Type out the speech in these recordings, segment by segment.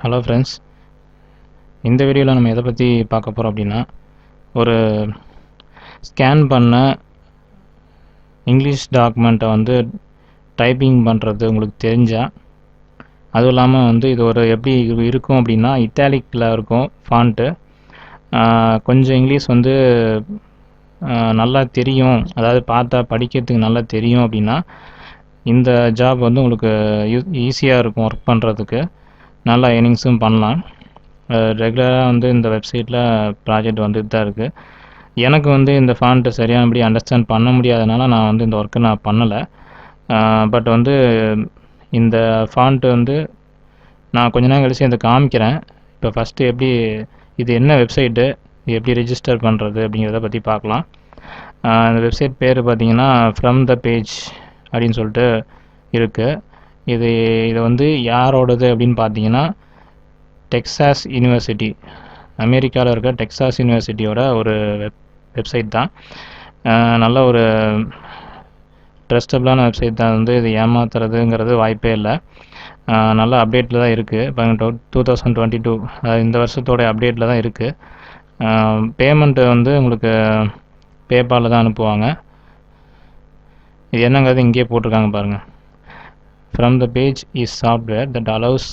Hello friends, இந்த வீடியோவில் நம்ம எதை பற்றி பார்க்க போகிறோம் அப்படின்னா, ஒரு ஸ்கேன் பண்ண இங்கிலீஷ் டாக்குமெண்ட்டை டைப்பிங் பண்ணுறது உங்களுக்கு தெரிஞ்சால், அதுவும் இல்லாமல் இது ஒரு எப்படி இருக்கும் அப்படின்னா, இட்டாலிக்கில் இருக்கும் ஃபாண்ட்டு. கொஞ்சம் இங்கிலீஷ் நல்லா தெரியும், அதாவது பார்த்தா படிக்கிறதுக்கு நல்லா தெரியும் அப்படின்னா இந்த ஜாப் உங்களுக்கு ஈஸியாக இருக்கும் ஒர்க் பண்ணுறதுக்கு. நல்லா ஏர்னிங்ஸும் பண்ணலாம். ரெகுலராக இந்த வெப்சைட்டில் ப்ராஜெக்ட் வந்துட்டு தான் இருக்குது. எனக்கு இந்த ஃபாண்ட்டை சரியானபடி அண்டர்ஸ்டாண்ட் பண்ண முடியாதனால நான் இந்த ஒர்க்கை நான் பண்ணலை. பட் இந்த ஃபாண்ட்டு நான் கொஞ்ச நேரம் கழிச்சு இதை காமிக்கிறேன். இப்போ ஃபஸ்ட்டு எப்படி இது என்ன வெப்சைட்டு, இது எப்படி ரெஜிஸ்டர் பண்ணுறது அப்படிங்கிறத பற்றி பார்க்கலாம். இந்த வெப்சைட் பேர் பார்த்தீங்கன்னா ஃப்ரம் த பேஜ் அப்படின்னு சொல்லிட்டு இருக்குது. இது யாரோடது அப்படின்னு பார்த்தீங்கன்னா, டெக்சாஸ் யூனிவர்சிட்டி, அமெரிக்காவில் இருக்க டெக்சாஸ் யூனிவர்சிட்டியோட ஒரு வெப்சைட் தான். நல்ல ஒரு ட்ரஸ்டபிளான வெப்சைட் தான். இது ஏமாத்துறதுங்கிறது வாய்ப்பே இல்லை. நல்ல அப்டேட்டில் தான் இருக்குது. இப்போ 2022 இந்த வருஷத்தோட அப்டேட்டில் தான் இருக்குது. பேமெண்ட்டு உங்களுக்கு பேபாலில் தான் அனுப்புவாங்க. இது என்னங்கிறது இங்கேயே போட்டிருக்காங்க பாருங்கள். From the page is software that allows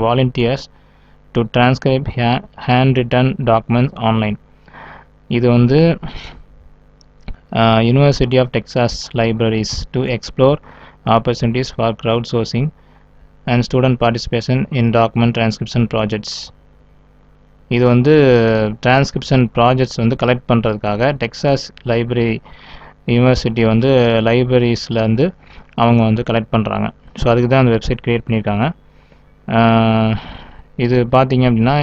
volunteers to transcribe handwritten documents online. இது University of Texas Libraries to explore opportunities for crowdsourcing and student participation in document transcription projects. இது டிரான்ஸ்கிரிப்ஷன் ப்ராஜெக்ட்ஸ் கலெக்ட் பண்ணுறதுக்காக Texas library university லைப்ரரிஸில் அவங்க collect பண்ணுறாங்க. So அதுக்கு தான் அந்த website create பண்ணியிருக்காங்க. இது பார்த்தீங்க அப்படின்னா,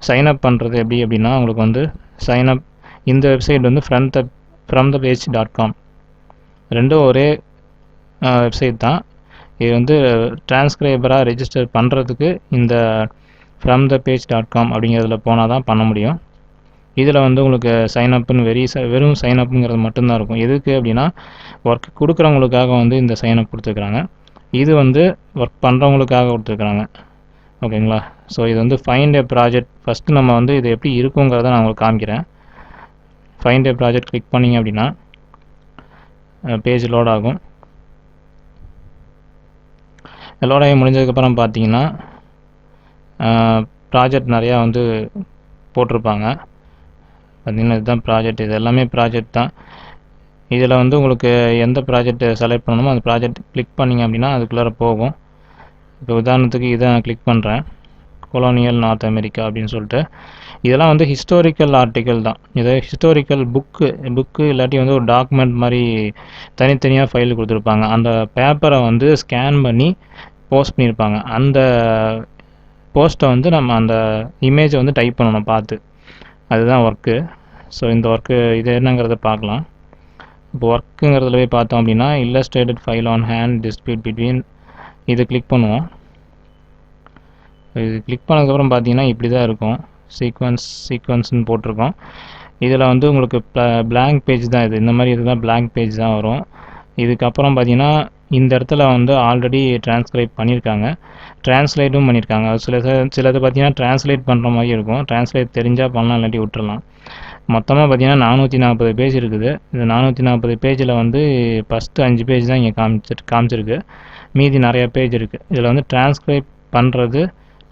சைன்அப் பண்ணுறது எப்படி அப்படின்னா, உங்களுக்கு சைன்அப் இந்த வெப்சைட் fromthepage.com ரெண்டும் ஒரே வெப்சைட் தான். இது டிரான்ஸ்கிரைபராக ரெஜிஸ்டர் பண்ணுறதுக்கு இந்த fromthepage.com அப்படிங்கிறதுல போனால் தான் பண்ண முடியும். இதில் உங்களுக்கு சைனப்புன்னு வெறும் சைனப்புங்கிறது மட்டும்தான் இருக்கும். எதுக்கு அப்படின்னா, ஒர்க் கொடுக்குறவங்களுக்காக இந்த சைனப் கொடுத்துருக்குறாங்க. இது ஒர்க் பண்ணுறவங்களுக்காக கொடுத்துருக்குறாங்க. ஓகேங்களா? ஸோ இது ஃபைண்ட் ஏ ப்ராஜெக்ட். ஃபஸ்ட்டு நம்ம இது எப்படி இருக்குங்கிறத நான் உங்களுக்கு காமிக்கிறேன். ஃபைண்ட் ஏ ப்ராஜெக்ட் கிளிக் பண்ணிங்க அப்படின்னா பேஜ் லோட் ஆகும். லோட் ஆகி முடிஞ்சதுக்கப்புறம் பார்த்தீங்கன்னா ப்ராஜெக்ட் நிறையா போட்டிருப்பாங்க. பார்த்தீங்கன்னா இதுதான் ப்ராஜெக்ட். இது எல்லாமே ப்ராஜெக்ட் தான். இதில் உங்களுக்கு எந்த ப்ராஜெக்ட் செலக்ட் பண்ணணுமோ அந்த ப்ராஜெக்ட் கிளிக் பண்ணிங்க அப்படின்னா அதுக்குள்ளே போகும். இப்போ உதாரணத்துக்கு இதை நான் கிளிக் பண்ணுறேன், கொலோனியல் நார்த் அமெரிக்கா அப்படின்னு சொல்லிட்டு. இதெல்லாம் ஹிஸ்டாரிக்கல் ஆர்டிக்கல் தான். இது ஹிஸ்டாரிக்கல் புக்கு இல்லாட்டி ஒரு டாக்குமெண்ட் மாதிரி தனித்தனியாக ஃபைல் கொடுத்துருப்பாங்க. அந்த பேப்பரை ஸ்கேன் பண்ணி போஸ்ட் பண்ணியிருப்பாங்க. அந்த போஸ்ட்டை நம்ம அந்த இமேஜை டைப் பண்ணணும் பார்த்து. அதுதான் ஒர்க்கு. ஸோ இந்த ஒர்க்கு இது என்னங்கிறத பார்க்கலாம். இப்போ ஒர்க்குங்கிறதுல போய் பார்த்தோம் அப்படின்னா, illustrated file on hand dispute between, இது கிளிக் பண்ணுவோம். இது கிளிக் பண்ணதுக்கப்புறம் பார்த்தீங்கன்னா இப்படி தான் இருக்கும். சீக்வன்ஸ்னு போட்டிருக்கோம். இதில் உங்களுக்கு பிளாங்க் பேஜ் தான் இது. இந்த மாதிரி இதுதான் பிளாங்க் பேஜ் தான் வரும். இதுக்கப்புறம் பார்த்தீங்கன்னா இந்த இடத்துல ஆல்ரெடி டிரான்ஸ்கிரைப் பண்ணியிருக்காங்க, டிரான்ஸ்லேட்டும் பண்ணியிருக்காங்க. சிலது பார்த்தீங்கன்னா டிரான்ஸ்லேட் பண்ணுற மாதிரி இருக்கும். டிரான்ஸ்லேட் தெரிஞ்சால் பண்ணலாம், இல்லாட்டி விட்டுறலாம். மொத்தமாக பார்த்தீங்கன்னா 440 பேஜ் இருக்குது. இந்த 440 பேஜில் ஃபஸ்ட்டு 5 பேஜ் தான் இங்கே காமிச்சிருக்கு. மீதி நிறையா பேஜ் இருக்குது. இதில் டிரான்ஸ்கிரைப் பண்ணுறது,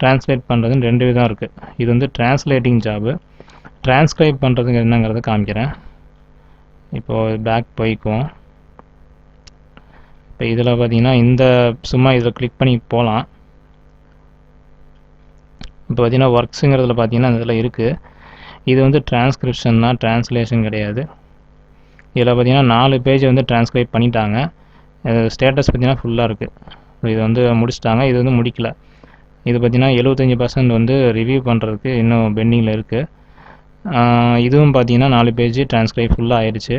டிரான்ஸ்லேட் பண்ணுறதுன்னு 2 விதம் இருக்குது. இது டிரான்ஸ்லேட்டிங் ஜாபு. டிரான்ஸ்கிரைப் பண்ணுறதுக்கு என்னங்கிறத காமிக்கிறேன். இப்போது பேக் போய்க்குவோம். இப்போ இதில் பார்த்தீங்கன்னா சும்மா இதில் கிளிக் பண்ணி போகலாம். இப்போ பார்த்தீங்கன்னா ஒர்க்ஸுங்கிறதுல பார்த்தீங்கன்னா இதில் இருக்குது. இது டிரான்ஸ்கிரிப்ஷன் தான், டிரான்ஸ்லேஷன் கிடையாது. இதில் பார்த்தீங்கன்னா 4 பேஜ் டிரான்ஸ்கிரைப் பண்ணிட்டாங்க. ஸ்டேட்டஸ் பார்த்தீங்கன்னா ஃபுல்லாக இருக்குது. இது முடிச்சிட்டாங்க. இது முடிக்கல. இது பார்த்தீங்கன்னா 75% ரிவ்யூ பண்ணுறதுக்கு இன்னும் பெண்டிங்கில் இருக்குது. இதுவும் பார்த்தீங்கன்னா 4 பேஜ் டிரான்ஸ்கிரைப் ஃபுல்லாக ஆயிடுச்சு.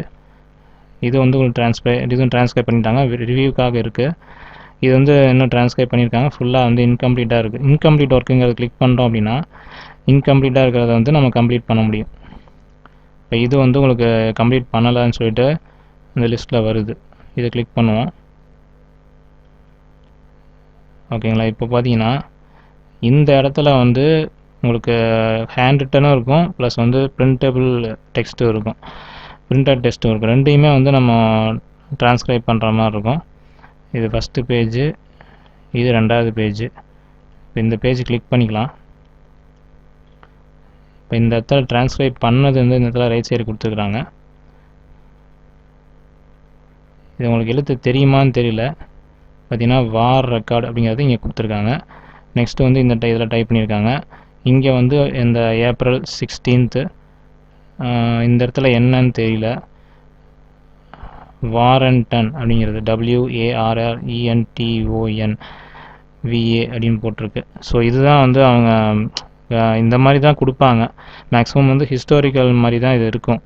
இது இதுவும் டிரான்ஸ்கிரைப் பண்ணிட்டாங்க, ரிவ்யூக்காக இருக்குது. இது இன்னும் டிரான்ஸ்கிரைப் பண்ணியிருக்காங்க, ஃபுல்லாக இன்கம்ப்ளீட்டாக இருக்குது. இன்கம்ப்ளீட் ஒர்க்குங்கிறத கிளிக் பண்ணுறோம் அப்படின்னா இன்கம்ப்ளீட்டாக இருக்கிறத நம்ம கம்ப்ளீட் பண்ண முடியும். இப்போ இது உங்களுக்கு கம்ப்ளீட் பண்ணலைன்னு சொல்லிட்டு இந்த லிஸ்ட்டில் வருது. இதை கிளிக் பண்ணுவோம். ஓகேங்களா? இப்போ பார்த்தீங்கன்னா இந்த இடத்துல வந்து உங்களுக்கு ஹேண்ட் ரிட்டனும் இருக்கும், ப்ளஸ் வந்து பிரிண்டபிள் டெக்ஸ்ட்டும் இருக்கும், பிரிண்டட் டெக்ஸ்ட்டும் இருக்கும். ரெண்டையுமே வந்து நம்ம ட்ரான்ஸ்கிரைப் பண்ணுற மாதிரி இருக்கும். இது ஃபஸ்ட்டு பேஜு, இது ரெண்டாவது பேஜு. இப்போ இந்த பேஜ் கிளிக் பண்ணிக்கலாம். இப்போ இந்த இடத்துல ட்ரான்ஸ்கிரைப் பண்ணது வந்து இந்த இடத்துல ரைட் சைடு கொடுத்துருக்குறாங்க. இது உங்களுக்கு எழுத்து தெரியுமான்னு தெரியல. பார்த்தீங்கன்னா வார் ரெக்கார்டு அப்படிங்கிறது இங்கே கொடுத்துருக்காங்க. நெக்ஸ்ட்டு வந்து இந்த இதில் டைப் பண்ணியிருக்காங்க. இங்கே வந்து இந்த ஏப்ரல் 16th இந்த இடத்துல என்னன்னு தெரியல. வாரண்டன் அப்படிங்கிறது WARRENTON VA அப்படின்னு போட்டிருக்கு. ஸோ இதுதான் வந்து அவங்க இந்த மாதிரி தான் கொடுப்பாங்க. மேக்ஸிமம் வந்து ஹிஸ்டாரிக்கல் மாதிரி தான் இது இருக்கும்.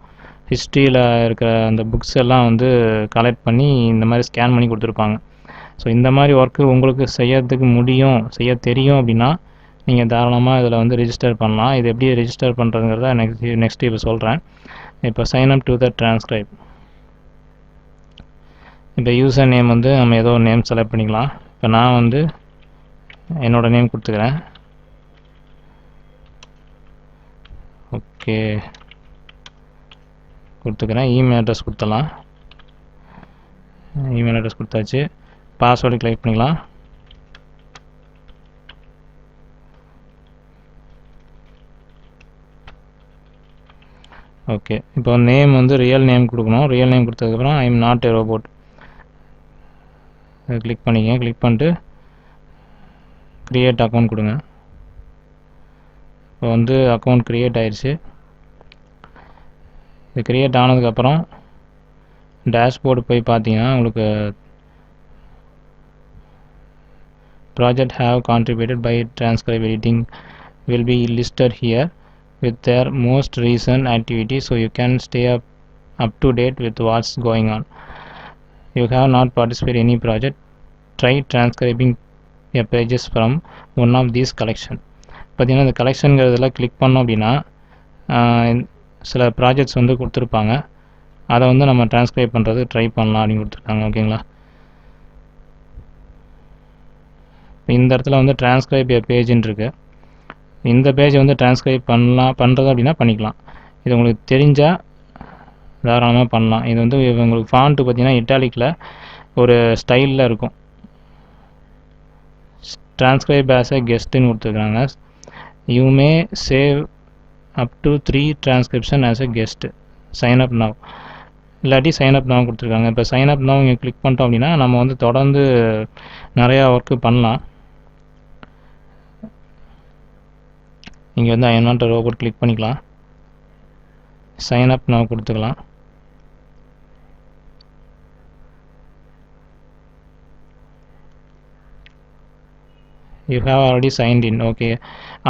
ஹிஸ்ட்ரியில் இருக்கிற அந்த புக்ஸ் எல்லாம் வந்து கலெக்ட் பண்ணி இந்த மாதிரி ஸ்கேன் பண்ணி கொடுத்துருப்பாங்க. ஸோ இந்த மாதிரி ஒர்க்கு உங்களுக்கு செய்யறதுக்கு முடியும், செய்ய தெரியும் அப்படின்னா நீங்கள் தாராளமாக இதில் வந்து ரிஜிஸ்டர் பண்ணலாம். இது எப்படி ரிஜிஸ்டர் பண்ணுறதுங்கிறத நெக்ஸ்ட் இப்போ சொல்கிறேன். இப்போ sign up to the transcribe. இப்போ யூசர் நேம் வந்து நம்ம ஏதோ ஒரு நேம் செலக்ட் பண்ணிக்கலாம். இப்போ நான் வந்து என்னோடய நேம் கொடுத்துக்கிறேன். ஓகே கொடுத்துக்கிறேன். இமெயில் அட்ரஸ் கொடுத்துடலாம். இமெயில் அட்ரஸ் கொடுத்தாச்சு. பாஸ்வேர்டு கிளிக் பண்ணிக்கலாம். ஓகே இப்போ நேம் வந்து ரியல் நேம் கொடுக்கணும். ரியல் நேம் கொடுத்ததுக்கப்புறம் I am not a robot click பண்ணிக்கங்க. கிளிக் பண்ணிட்டு க்ரியேட் அக்கௌண்ட் கொடுங்க. இப்போ வந்து அக்கௌண்ட் க்ரியேட் ஆயிடுச்சு. இது க்ரியேட் ஆனதுக்கப்புறம் டேஷ்போர்டு போய் பார்த்தீங்கன்னா உங்களுக்கு project have contributed by transcribe editing will be listed here with their most recent activity, so you can stay up to date with what's going on. You have not participated in any project, try transcribing your pages from one of these collection. பார்த்தீங்கன்னா இந்த கலெக்ஷனுங்கிறதுல click பண்ணோம் அப்படின்னா சில projects வந்து கொடுத்துருப்பாங்க. அதை வந்து நம்ம ட்ரான்ஸ்கிரைப் பண்ணுறது ட்ரை பண்ணலாம் அப்படின்னு கொடுத்துருக்காங்க. ஓகேங்களா? இந்த இடத்துல வந்து ட்ரான்ஸ்கிரைப் எ பேஜுன்னு இருக்குது. இந்த பேஜை வந்து ட்ரான்ஸ்கிரைப் பண்ணுறது அப்படின்னா பண்ணிக்கலாம். இது உங்களுக்கு தெரிஞ்சால் தாராளமாக பண்ணலாம். இது வந்து உங்களுக்கு ஃபாண்ட்டு பார்த்தீங்கன்னா இட்டாலிக்கில் ஒரு ஸ்டைலில் இருக்கும். ட்ரான்ஸ்கிரைப் ஆஸ் எ கெஸ்ட்டுன்னு கொடுத்துருக்காங்க. You may save up to 3 transcription as a guest. Sign up now இல்லாட்டி சைன் அப் நவ் கொடுத்துருக்காங்க. இப்போ சைன் அப் நவ் இங்கே கிளிக் பண்ணிட்டோம் அப்படின்னா நம்ம வந்து தொடர்ந்து நிறையா ஒர்க்கு பண்ணலாம். இங்கே வந்து I am not a robot click பண்ணிக்கலாம். சைன் அப் நவ் கொடுத்துக்கலாம். You have already signed in. Okay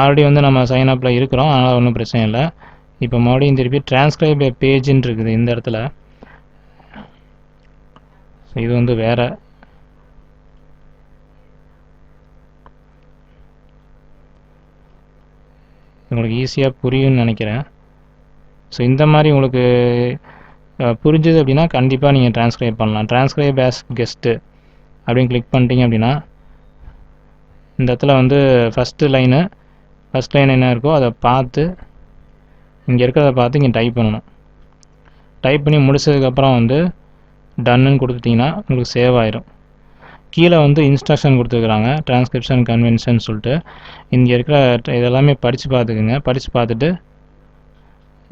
already வந்து நம்ம சைன் அப்பில் இருக்கிறோம், அதனால் ஒன்றும் பிரச்சனை இல்லை. இப்போ மறுபடியும் திருப்பி ட்ரான்ஸ்கிரைப் எ பேஜுன்னு இருக்குது இந்த இடத்துல. இது வந்து வேறு உங்களுக்கு ஈஸியாக புரியும்னு நினைக்கிறேன். ஸோ இந்த மாதிரி உங்களுக்கு புரிஞ்சுது அப்படின்னா கண்டிப்பாக நீங்கள் ட்ரான்ஸ்கிரைப் பண்ணலாம். ட்ரான்ஸ்கிரைப் ஆஸ் கெஸ்ட்டு அப்படின்னு கிளிக் பண்ணிட்டீங்க அப்படின்னா இந்த இடத்துல வந்து ஃபஸ்ட் லைன் என்ன இருக்கோ அதை பார்த்து இங்கே இருக்கிறத பார்த்து இங்கே டைப் பண்ணணும். டைப் பண்ணி முடிச்சதுக்கப்புறம் வந்து டன்னுன்னு கொடுத்துட்டிங்கன்னா உங்களுக்கு சேவ் ஆயிரும். கீழே வந்து இன்ஸ்ட்ரக்ஷன் கொடுத்துருக்குறாங்க, ட்ரான்ஸ்கிரிப்ஷன் கன்வென்ஷன் சொல்லிட்டு. இங்கே இருக்கிற இதெல்லாமே படித்து பார்த்துக்குங்க. படித்து பார்த்துட்டு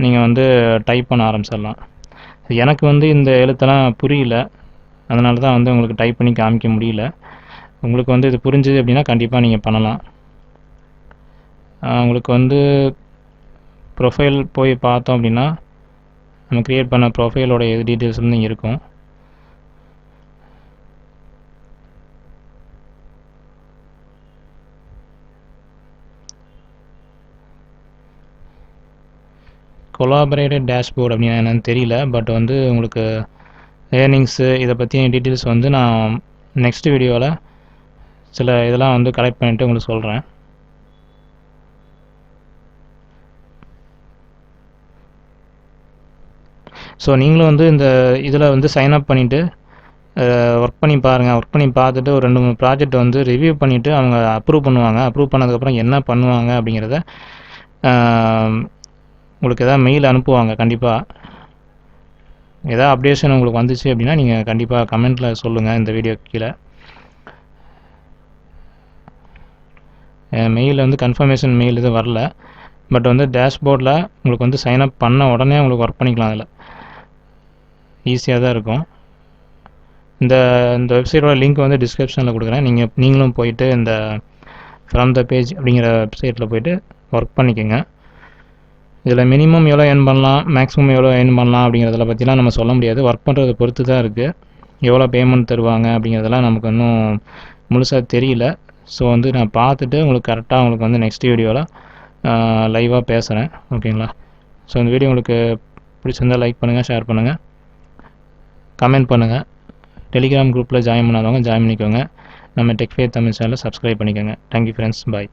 நீங்கள் வந்து டைப் பண்ண ஆரம்பிச்சிடலாம். எனக்கு வந்து இந்த எழுத்தெல்லாம் புரியல, அதனால தான் வந்து உங்களுக்கு டைப் பண்ணி காமிக்க முடியல. உங்களுக்கு வந்து இது புரிஞ்சுது அப்படின்னா கண்டிப்பாக நீங்கள் பண்ணலாம். உங்களுக்கு வந்து ப்ரொஃபைல் போய் பார்த்தோம் அப்படின்னா நம்ம க்ரியேட் பண்ண ப்ரொஃபைலோட டீட்டெயில்ஸ் வந்து இங்கே இருக்கும். கொலாபரேட்டட் டேஷ்போர்ட் அப்படின்னா என்னன்னு தெரியல, பட் வந்து உங்களுக்கு ஏர்னிங்ஸு இதை பற்றின டீட்டெயில்ஸ் வந்து நான் நெக்ஸ்ட் வீடியோவில் சில இதெல்லாம் வந்து கலெக்ட் பண்ணிவிட்டு உங்களுக்கு சொல்கிறேன். ஸோ நீங்களும் வந்து இந்த இதில் வந்து சைன் அப் பண்ணிவிட்டு ஒர்க் பண்ணி பாருங்கள். ஒர்க் பண்ணி பார்த்துட்டு ஒரு 2-3 ப்ராஜெக்ட் வந்து ரிவ்யூ பண்ணிவிட்டு அவங்க அப்ரூவ் பண்ணுவாங்க. அப்ரூவ் பண்ணதுக்கப்புறம் என்ன பண்ணுவாங்க அப்படிங்கிறத உங்களுக்கு எதாவது மெயில் அனுப்புவாங்க. கண்டிப்பாக எதாவது அப்டேஷன் உங்களுக்கு வந்துச்சு அப்படின்னா நீங்கள் கண்டிப்பாக கமெண்ட்டில் சொல்லுங்கள். இந்த வீடியோ கீழே மெயில் வந்து கன்ஃபர்மேஷன் மெயில் இது வரல. பட் வந்து டேஷ்போர்டில் உங்களுக்கு வந்து சைன்அப் பண்ண உடனே உங்களுக்கு ஒர்க் பண்ணிக்கலாம். அதில் ஈஸியாக தான் இருக்கும். இந்த வெப்சைட்டோட லிங்க் வந்து டிஸ்கிரிப்ஷனில் கொடுக்குறேன். நீங்களும் போயிட்டு இந்த ஃப்ரம் த பேஜ் அப்படிங்கிற வெப்சைட்டில் போய்ட்டு ஒர்க் பண்ணிக்கோங்க. இதில் மினிமம் எவ்வளோ ஏர்ன் பண்ணலாம், மேக்ஸிமம் எவ்வளோ ஏர்ன் பண்ணலாம் அப்படிங்கிறத பற்றிலாம் நம்ம சொல்ல முடியாது. ஒர்க் பண்ணுறதை பொறுத்து தான் இருக்குது. எவ்வளோ பேமெண்ட் தருவாங்க அப்படிங்கிறதெல்லாம் நமக்கு இன்னும் முழுசாக தெரியல. ஸோ வந்து நான் பார்த்துட்டு உங்களுக்கு கரெக்டாக உங்களுக்கு வந்து நெக்ஸ்ட் வீடியோவில் லைவாக பேசுகிறேன். ஓகேங்களா? ஸோ இந்த வீடியோ உங்களுக்கு பிடிச்சிருந்தால் லைக் பண்ணுங்கள், ஷேர் பண்ணுங்கள், கமெண்ட் பண்ணுங்கள். டெலிகிராம் குரூப்பில் ஜாயின் பண்ணாதவங்க ஜாயின் பண்ணிக்கோங்க. நம்ம டெக் ஃபேர் தமிழ் சேனலை சப்ஸ்கிரைப் பண்ணிக்கோங்க. Thank you friends. பாய்.